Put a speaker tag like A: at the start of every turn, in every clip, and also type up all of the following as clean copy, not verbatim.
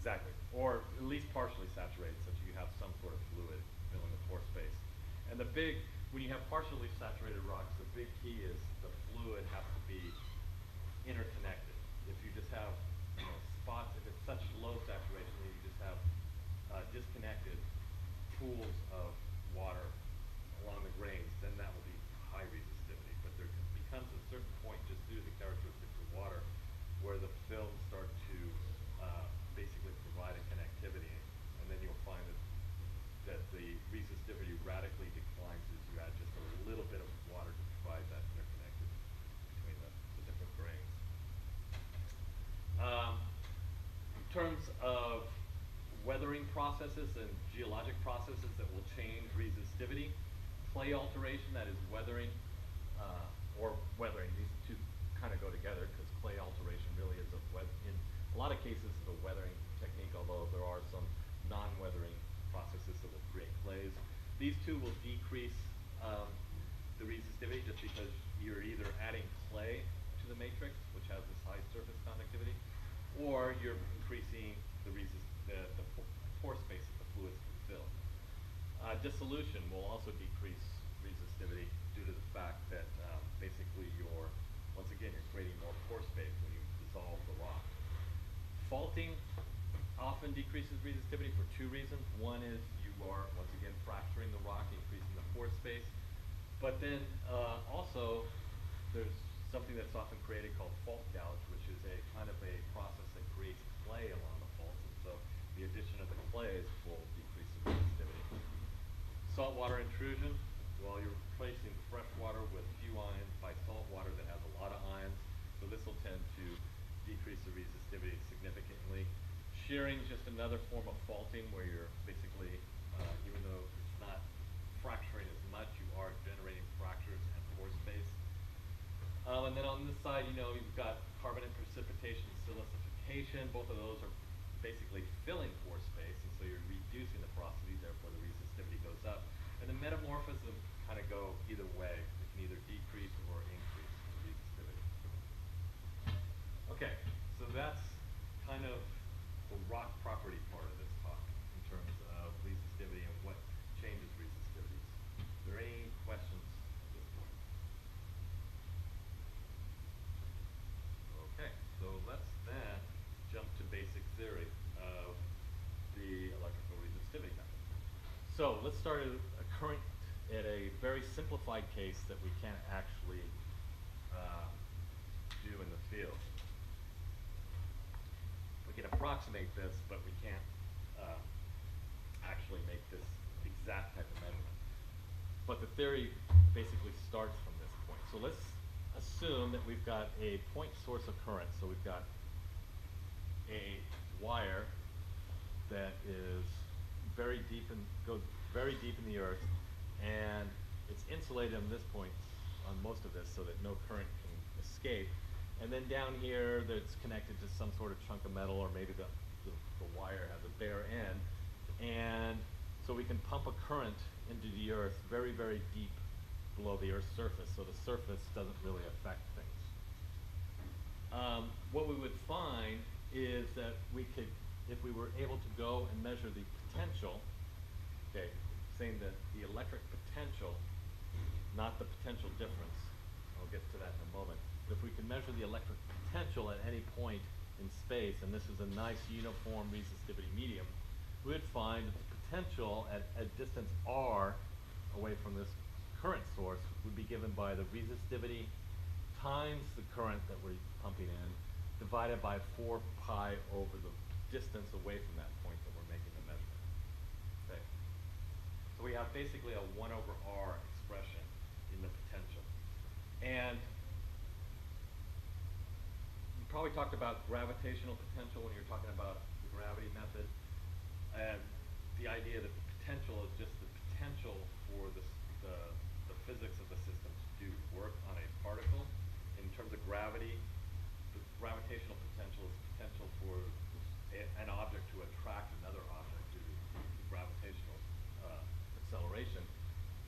A: Exactly, or at least partially saturated, such that you have some sort of fluid filling the pore space. And when you have partially saturated rocks, the big key is the fluid has to be interconnected. If you just have, spots, if it's such low saturation that you just have disconnected pools of water along the grains, then that will be high resistivity. But there becomes a certain point, just due to the characteristics of water, where the films start to basically provide a connectivity, and then you'll find that the resistivity radically declines as you add just a little bit of water to provide that interconnectivity between the different grains. In terms of weathering processes and geologic processes that will change resistivity, clay alteration, that is weathering, or weathering, these two kind of go together because clay alteration really is in a lot of cases is a weathering technique, although there are some non-weathering processes that will create clays. These two will decrease the resistivity just because you're either adding clay to the matrix, which has this high surface conductivity, or you're increasing the pore space that the fluids can fill. Dissolution will also decrease resistivity due to the fact that basically once again, you're creating more pore space when you dissolve the rock. Faulting often decreases resistivity for two reasons. One is you are, once again, fracturing the rock, increasing the pore space. But then also, there's something that's often created called fault gouge, which is a kind of a process that creates clay along the faults. And so the addition of the clays will decrease the resistivity. Saltwater intrusion, well, you're replacing fresh water with few ions by salt water that has a lot of ions. So this will tend to decrease the resistivity significantly. Shearing is just another form of faulting where you're basically, even though it's not fracturing as much, you are generating fractures and pore space. And then on this side, you've got carbonate precipitation, silicification. Both of those are basically filling pore space, and so you're reducing the porosity, therefore the resistivity goes up. And the metamorphism kind of go either way. It can either decrease or increase the resistivity. Okay, so that's kind of the rock property part of this talk in terms of resistivity and what changes resistivities. Are there any questions at this point? Okay, so let's then jump to basic theory of the electrical resistivity method. So let's start at a very simplified case that we can't actually do in the field. We can approximate this, but we can't actually make this exact type of measurement. But the theory basically starts from this point. So let's assume that we've got a point source of current. So we've got a wire that is goes very deep in the earth, and it's insulated on this point, on most of this, so that no current can escape. And then down here, that's connected to some sort of chunk of metal, or maybe the wire has a bare end. And so we can pump a current into the earth very, very deep below the Earth's surface, so the surface doesn't really affect things. What we would find is that if we were able to go and measure the potential, okay, saying that the electric potential, not the potential difference, I'll get to that in a moment. If we can measure the electric potential at any point in space, and this is a nice uniform resistivity medium, we would find that the potential at a distance r away from this current source would be given by the resistivity times the current that we're pumping in divided by 4 pi over the distance away from that point that we're making the measurement. Okay. So we have basically a 1 over r expression in the potential. And you probably talked about gravitational potential when you're talking about the gravity method. And the idea that the potential is just the potential for the physics of the system to do work on a particle. In terms of gravity, the gravitational potential is the potential for an object to attract another object due to gravitational acceleration.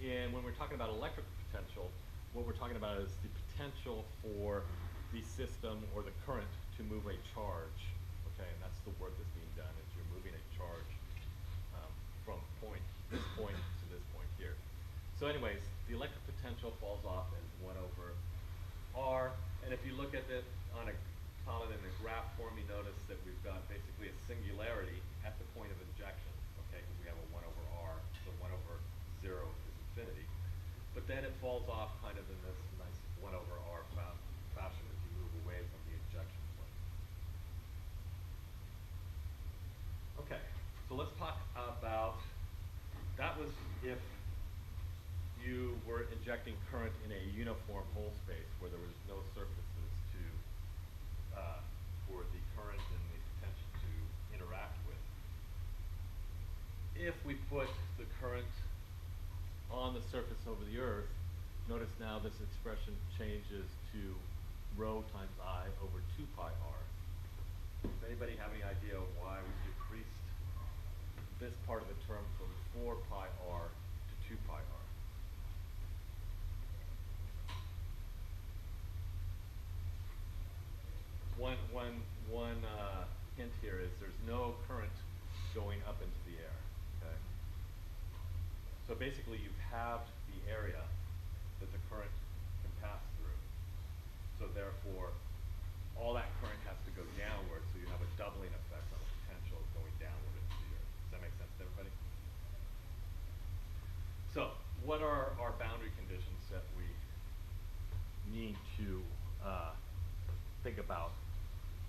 A: And when we're talking about electric potential, what we're talking about is the potential for the system or the current to move a charge. okay? And that's the work that's being done, is you're moving a charge from this point to this point here. So anyways, the electric potential falls off as 1 over R, and if you look at it on a plotted in a graph form, you notice that we've got basically a singularity at the point of injection, okay, because we have a 1 over R, so 1 over 0 is infinity. But then it falls off kind of in this nice 1 over R fashion as you move away from the injection point. Okay, so let's talk about, that was if you were injecting current in a uniform hole space where there was no surfaces to, for the current and the potential to interact with. If we put the current on the surface over the Earth, notice now this expression changes to rho times I over 2 pi R. Does anybody have any idea why we decreased this part of the term from 4 pi R to 2 pi R? One hint here is there's no current going up into the air, okay? So basically you've halved the area that the current can pass through. So therefore, all that current has to go downward, so you have a doubling effect on the potential going downward into the earth. Does that make sense to everybody? So, what are our boundary conditions that we need to think about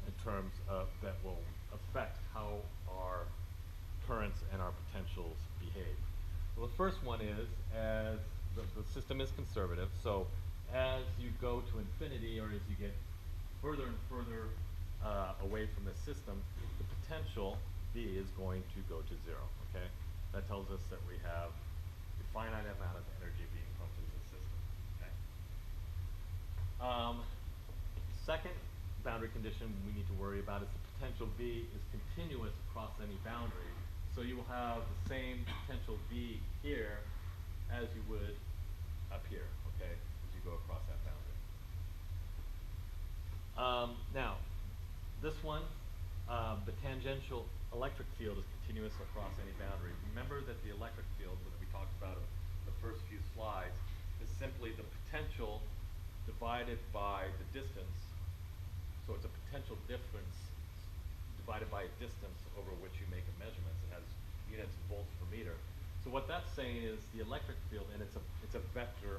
A: in terms of that will affect how our currents and our potentials behave? Well, the first one is, as the system is conservative, so as you go to infinity, or as you get further and further away from the system, the potential V is going to go to 0, okay? That tells us that we have a finite amount of energy being pumped into the system, okay? Second boundary condition we need to worry about is the potential V is continuous across any boundary. So you will have the same potential V here as you would up here, okay, as you go across that boundary. Now, this one, the tangential electric field is continuous across any boundary. Remember that the electric field that we talked about in the first few slides is simply the potential divided by the distance. So it's a potential difference divided by a distance over which you make a measurement. It has units of volts per meter. So what that's saying is the electric field, and it's a vector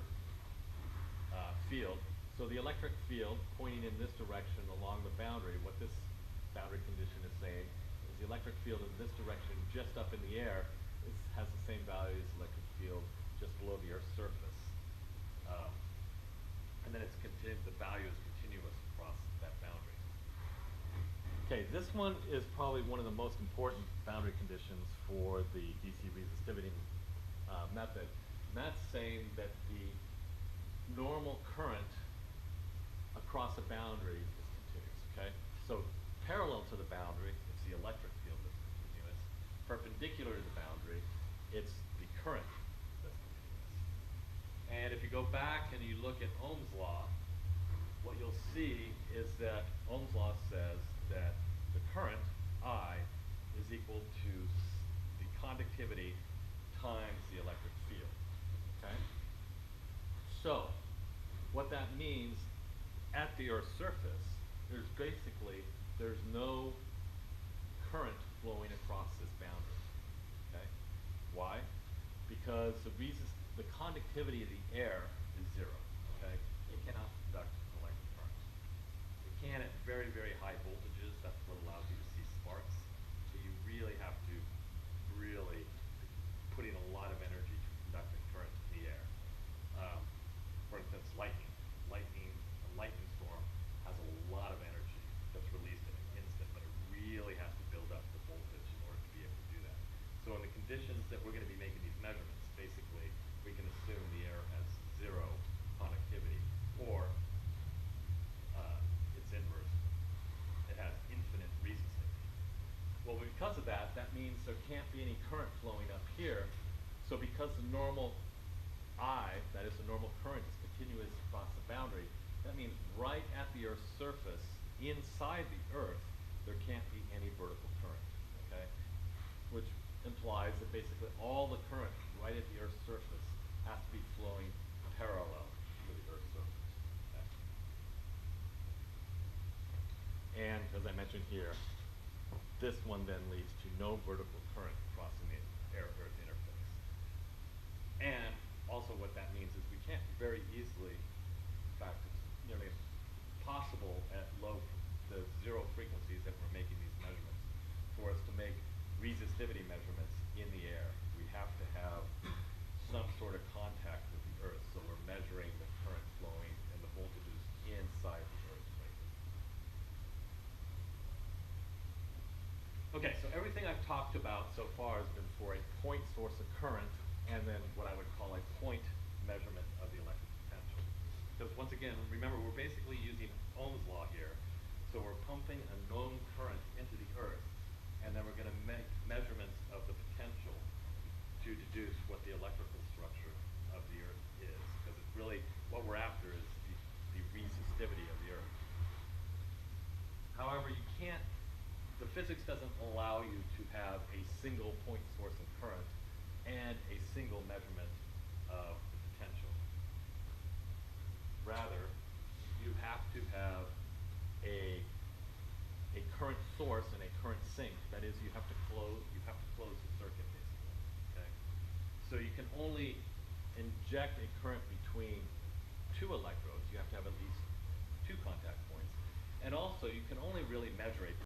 A: field. So the electric field pointing in this direction along the boundary, what this boundary condition is saying is the electric field in this direction just up in the air has the same value as the electric field just below the Earth's surface. And then the value is continuous across that boundary. Okay, this one is probably one of the most important boundary conditions for the DC resistivity method. And that's saying that the normal current across a boundary is continuous, okay? So parallel to the boundary, it's the electric field that's continuous. Perpendicular to the boundary, it's the current that's continuous. And if you go back and you look at Ohm's law, what you'll see is that Ohm's law says that the current, I, is equal to the conductivity times the electric field, okay? So, what that means, at the Earth's surface, there's no current flowing across this boundary, okay? Why? Because the conductivity of the air is 0, okay? It cannot conduct electric current. It can at very, very high voltages. That's what allows you to see sparks. So you really have to put in a lot of energy to conduct a current in the air. For instance, lightning. A lightning storm has a lot of energy that's released in an instant, but it really has to build up the voltage in order to be able to do that. So in the conditions that we're going to be making these measurements, basically, we can assume the air has 0 conductivity, or its inverse, it has infinite resistivity. Well, because of that, that means there can't be any current flowing up here. So because the normal I, that is the normal current, is continuous across the boundary, that means right at the Earth's surface, inside the Earth, there can't be any vertical current, okay? Which implies that basically all the current right at the Earth's surface has to be flowing parallel to the Earth's surface, okay? And as I mentioned here, this one then leads to no vertical current crossing the air-Earth interface. And also what that means is we can't very easily, in fact, it's nearly impossible at the zero frequencies that we're making these measurements, for us to make resistivity measurements in the air. We have to have some sort of contact with the Earth, so we're measuring the current flowing and the voltages inside the Earth's surface. Okay, so everything I've talked about so far has been for a point source of current and then what I would call a point measurement of the electric potential. Because once again, remember, we're basically using Ohm's law here. So we're pumping a known current into the Earth, and then we're going to make measurements of the potential to deduce what the electrical structure of the Earth is. Because it's really, what we're after is the resistivity of the Earth. However, you can't, the physics doesn't allow you to have a single point source of current and a single measurement of the potential. Rather, you have to have a current source and a current sink. That is, you have to close the circuit basically. Okay? So you can only inject a current between two electrodes. You have to have at least two contact points. And also, you can only really measure a